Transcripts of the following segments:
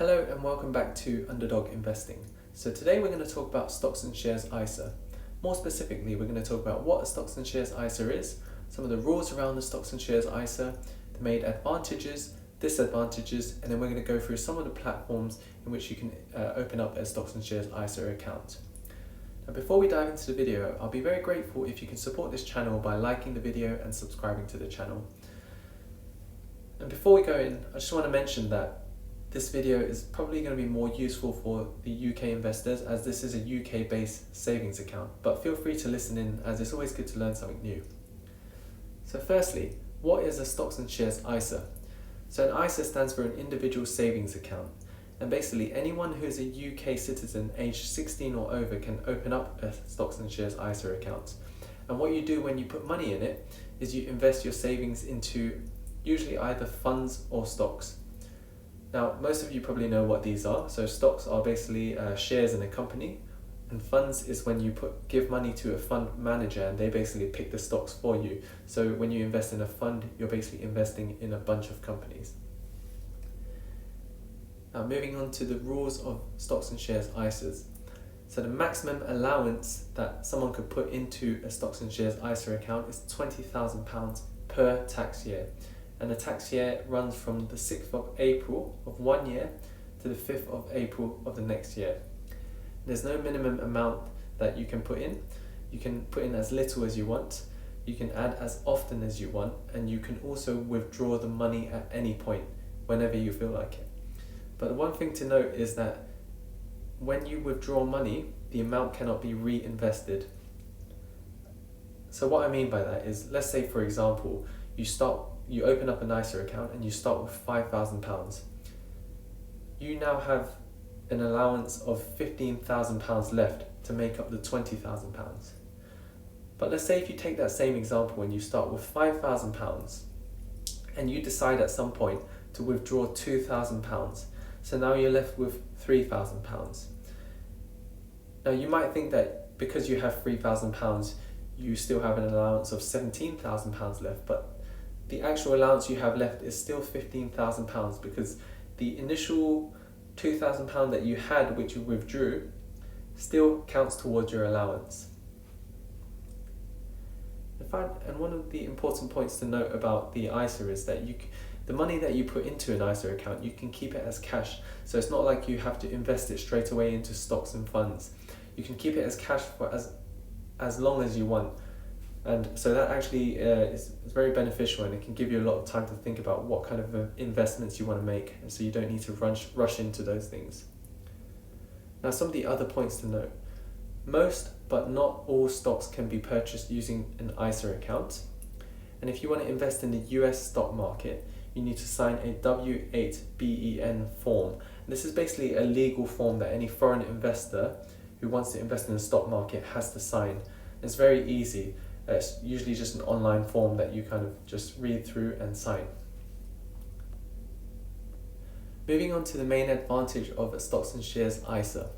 Hello and welcome back to Underdog Investing. So today we're going to talk about stocks and shares ISA. More specifically, we're going to talk about what a stocks and shares ISA is, some of the rules around the stocks and shares ISA, the main advantages, disadvantages, and then we're going to go through some of the platforms in which you can open up a stocks and shares ISA account. Now before we dive into the video, I'll be very grateful if you can support this channel by liking the video and subscribing to the channel. And before we go in, I just want to mention that this video is probably going to be more useful for the UK investors, as this is a UK based savings account, but feel free to listen in as it's always good to learn something new. So firstly, what is a stocks and shares ISA? So an ISA stands for an individual savings account, and basically anyone who's a UK citizen aged 16 or over can open up a stocks and shares ISA account. And what you do when you put money in it is you invest your savings into usually either funds or stocks. Now, most of you probably know what these are. So stocks are basically shares in a company, and funds is when you give money to a fund manager and they basically pick the stocks for you. So when you invest in a fund, you're basically investing in a bunch of companies. Now moving on to the rules of stocks and shares ISAs. So the maximum allowance that someone could put into a stocks and shares ISA account is £20,000 per tax year. And the tax year runs from the 6th of April of one year to the 5th of April of the next year. There's no minimum amount that you can put in. You can put in as little as you want, you can add as often as you want, and you can also withdraw the money at any point, whenever you feel like it. But the one thing to note is that when you withdraw money, the amount cannot be reinvested. So what I mean by that is, let's say for example, you open up an ISA account and you start with £5,000. You now have an allowance of £15,000 left to make up the £20,000. But let's say if you take that same example and you start with £5,000 and you decide at some point to withdraw £2,000, so now you're left with £3,000. Now you might think that because you have £3,000 you still have an allowance of £17,000 left, but the actual allowance you have left is still £15,000 because the initial £2,000 that you had, which you withdrew, still counts towards your allowance. And one of the important points to note about the ISA is that the money that you put into an ISA account, you can keep it as cash. So it's not like you have to invest it straight away into stocks and funds. You can keep it as cash for as long as you want. And so that actually is very beneficial, and it can give you a lot of time to think about what kind of investments you want to make, and so you don't need to rush into those things. Now some of the other points to note. Most but not all stocks can be purchased using an ISA account, and if you want to invest in the US stock market, you need to sign a W8BEN form. And this is basically a legal form that any foreign investor who wants to invest in the stock market has to sign. It's very easy. It's usually just an online form that you kind of just read through and sign. Moving on to the main advantage of a stocks and shares ISA.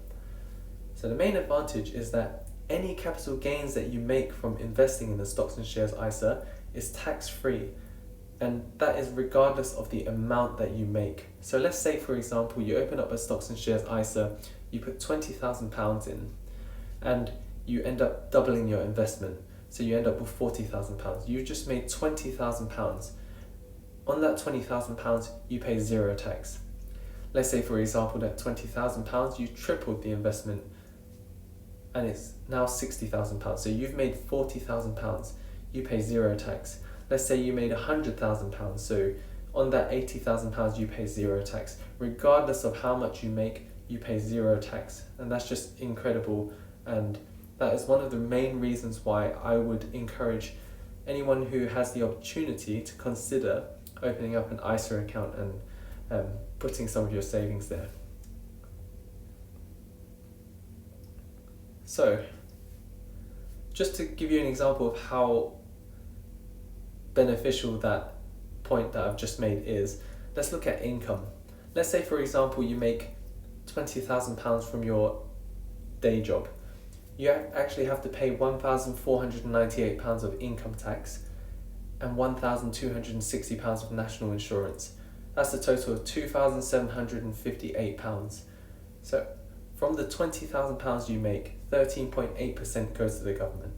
So the main advantage is that any capital gains that you make from investing in the stocks and shares ISA is tax-free, and that is regardless of the amount that you make. So let's say for example you open up a stocks and shares ISA, you put £20,000 in, and you end up doubling your investment. So you end up with £40,000. You've just made £20,000. On that £20,000, you pay zero tax. Let's say, for example, that £20,000, you tripled the investment and it's now £60,000. So you've made £40,000. You pay zero tax. Let's say you made £100,000. So on that £80,000, you pay zero tax. Regardless of how much you make, you pay zero tax. And that's just incredible. And that is one of the main reasons why I would encourage anyone who has the opportunity to consider opening up an ISA account and putting some of your savings there. So, just to give you an example of how beneficial that point that I've just made is, let's look at income. Let's say for example you make £20,000 from your day job. You actually have to pay £1,498 of income tax and £1,260 of national insurance. That's a total of £2,758. So from the £20,000 you make, 13.8% goes to the government.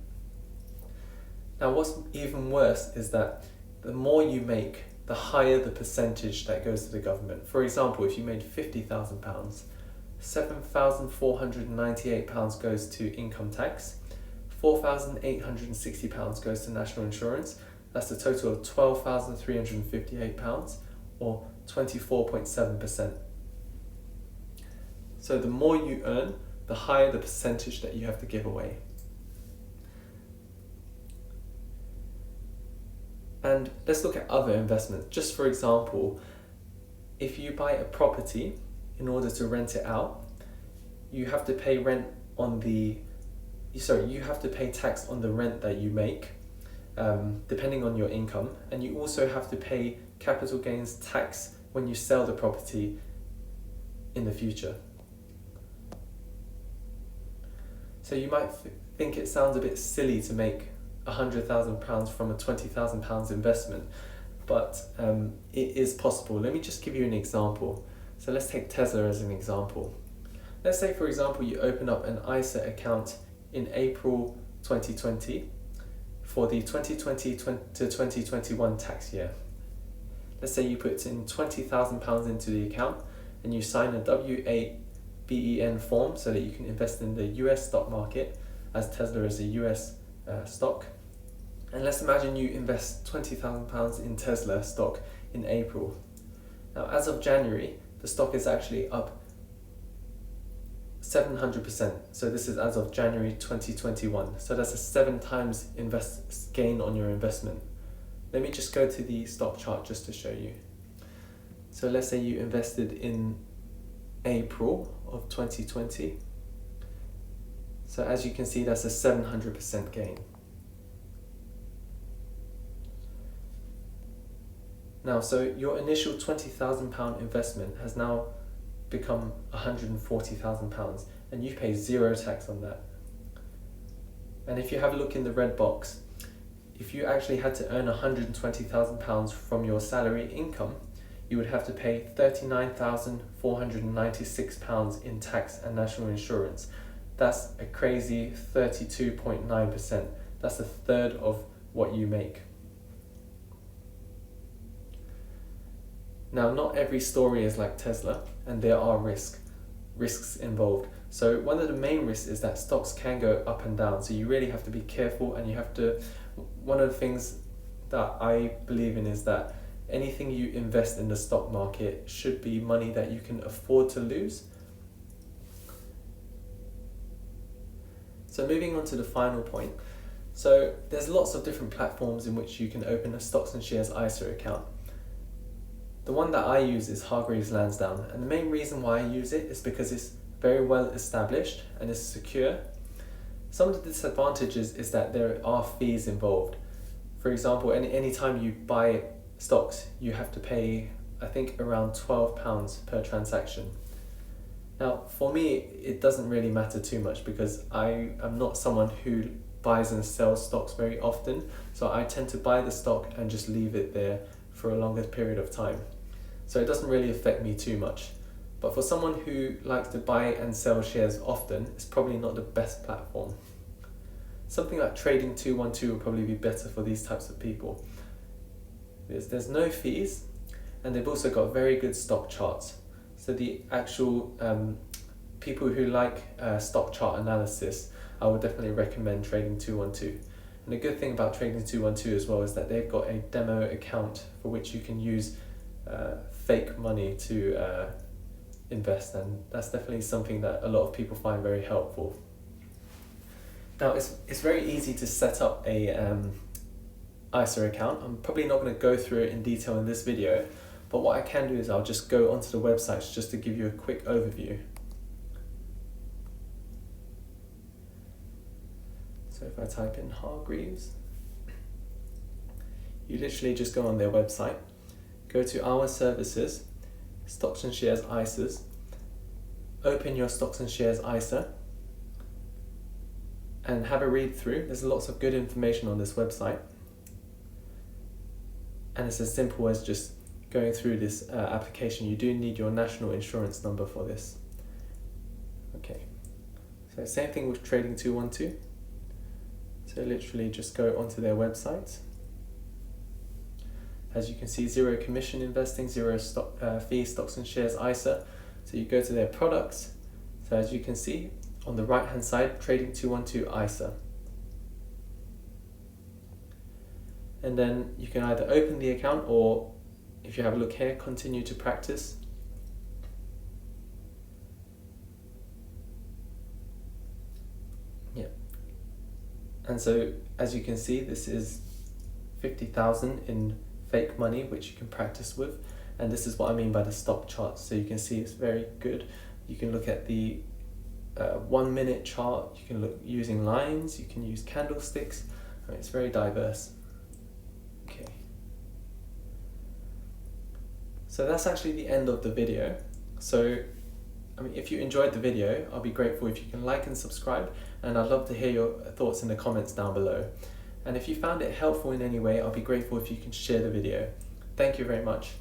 Now what's even worse is that the more you make, the higher the percentage that goes to the government. For example, if you made £50,000, £7,498 goes to income tax, £4,860 goes to national insurance. That's a total of £12,358, or 24.7%. So the more you earn, the higher the percentage that you have to give away. And let's look at other investments. Just for example, if you buy a property in order to rent it out, you have to pay you have to pay tax on the rent that you make, depending on your income, and you also have to pay capital gains tax when you sell the property in the future. So you might think it sounds a bit silly to make £100,000 from a £20,000 investment, but it is possible. Let me just give you an example. So let's take Tesla as an example. Let's say, for example, you open up an ISA account in April 2020 for the 2020 to 2021 tax year. Let's say you put in £20,000 into the account and you sign a W8 BEN form so that you can invest in the US stock market, as Tesla is a US stock. And let's imagine you invest £20,000 in Tesla stock in April. Now, as of January, the stock is actually up 700%. So this is as of January 2021. So that's a 7 times gain on your investment. Let me just go to the stock chart just to show you. So let's say you invested in April of 2020. So as you can see, that's a 700% gain. Now, so your initial £20,000 investment has now become £140,000, and you pay 0 tax on that. And if you have a look in the red box, if you actually had to earn £120,000 from your salary income, you would have to pay £39,496 in tax and national insurance. That's a crazy 32.9%. That's a third of what you make. Now, not every story is like Tesla, and there are risks involved. So one of the main risks is that stocks can go up and down. So you really have to be careful, and one of the things that I believe in is that anything you invest in the stock market should be money that you can afford to lose. So moving on to the final point. So there's lots of different platforms in which you can open a stocks and shares ISA account. The one that I use is Hargreaves Lansdown, and the main reason why I use it is because it's very well established and it's secure. Some of the disadvantages is that there are fees involved. For example, any time you buy stocks, you have to pay, I think, around £12 per transaction. Now, for me, it doesn't really matter too much because I am not someone who buys and sells stocks very often, so I tend to buy the stock and just leave it there for a longer period of time. So it doesn't really affect me too much. But for someone who likes to buy and sell shares often, it's probably not the best platform. Something like Trading 212 will probably be better for these types of people. There's no fees, and they've also got very good stock charts. So the actual people who like stock chart analysis, I would definitely recommend Trading 212. And the good thing about Trading 212 as well is that they've got a demo account for which you can use fake money to invest, and that's definitely something that a lot of people find very helpful. Now, it's very easy to set up a ISA account. I'm probably not going to go through it in detail in this video, but what I can do is I'll just go onto the websites just to give you a quick overview. So if I type in Hargreaves, you literally just go on their website, go to Our Services, Stocks and Shares ISAs, open your Stocks and Shares ISA, and have a read through. There's lots of good information on this website. And it's as simple as just going through this application, you do need your national insurance number for this. Okay, so same thing with Trading 212. So literally just go onto their website. As you can see, zero commission investing, zero fee stocks and shares ISA. So you go to their products. So as you can see on the right hand side, Trading 212 ISA. And then you can either open the account, or if you have a look here, continue to practice. Yeah. And so as you can see, this is 50,000 in fake money, which you can practice with. And this is what I mean by the stock charts. So you can see it's very good. You can look at the 1 minute chart. You can look using lines. You can use candlesticks. I mean, it's very diverse. Okay. So that's actually the end of the video. So, I mean, if you enjoyed the video, I'll be grateful if you can like and subscribe, and I'd love to hear your thoughts in the comments down below. And if you found it helpful in any way, I'll be grateful if you can share the video. Thank you very much.